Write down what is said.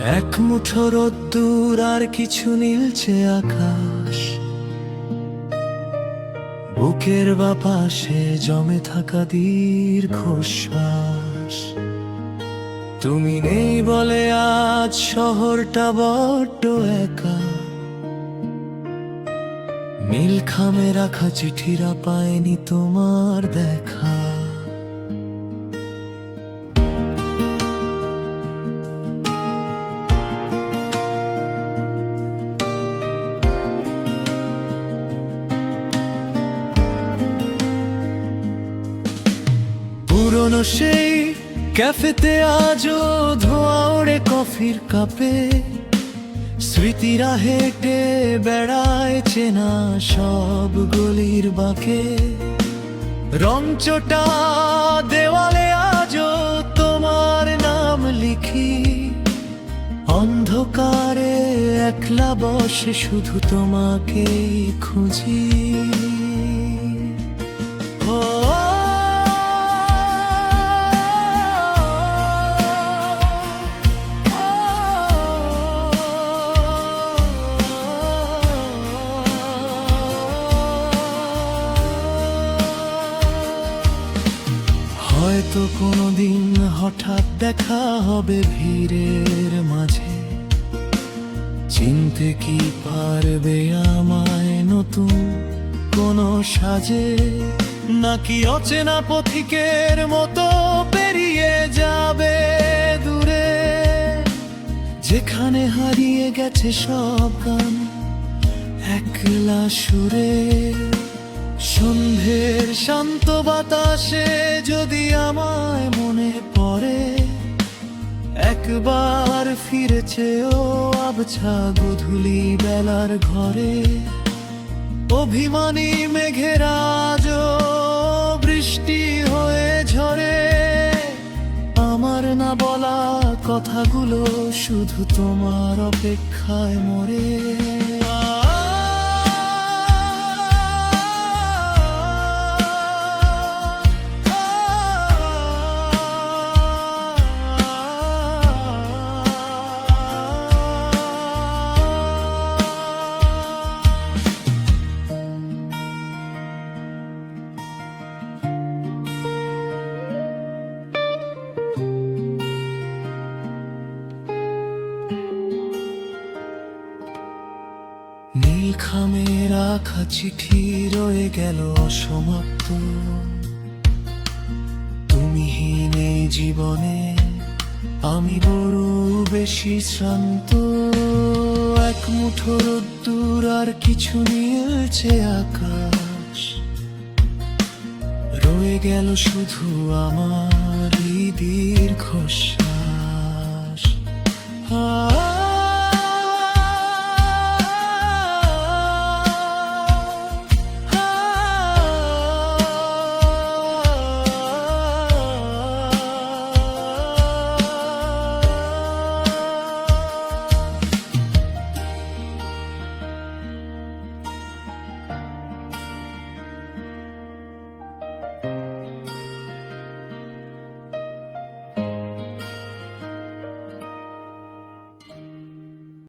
এক মুঠো রোদ্দুর আর কিছু নীলছে আকাশ, বুকের বাপাশে জমে থাকা দীর্ঘশ্বাস। তুমি নেই বলে আজ শহরটা বড্ড একা, নীল খামে রাখা চিঠিরা পায়নি তোমার দেখা। পুরনো সেই ক্যাফেতে আজও ধোঁয়া ওড়ে কফির কাপে, স্মৃতিরা হেঁটে বেড়ায় চেনা সব গলির বাঁকে। রংচটা দেওয়ালে আজও তোমার নাম লিখি, অন্ধকারে একলা বসে শুধু তোমাকেই খুঁজি। হয়তো কোনোদিন হঠাৎ দেখা হবে ভিড়ের মাঝে, চিনতে কি পারবে আমায় নতুন কোনো সাজে? নাকি অচেনা পথিকের মতো পেরিয়ে যাবে দূরে, যেখানে হারিয়ে গেছে সব গান একলা সুরে। সন্ধ্যের শান্ত বাতাসে যদি আমায় মনে পড়ে, একবার ফিরেছে ও আবছা গধূলি বেলার ঘরে। অভিমানী মেঘের আজও বৃষ্টি হয়ে ঝরে, আমার না বলা কথাগুলো শুধু তোমার অপেক্ষায় মরে। নীল খামে রাখা চিঠি রয়ে গেল অসমাপ্ত, তুমিহীন এই জীবনে আমি বড় বেশি শ্রান্ত। এক মুঠো রোদ্দুর আর কিছু নীলছে আকাশ, রয়ে গেল শুধু আমার দীর্ঘশ্বাস।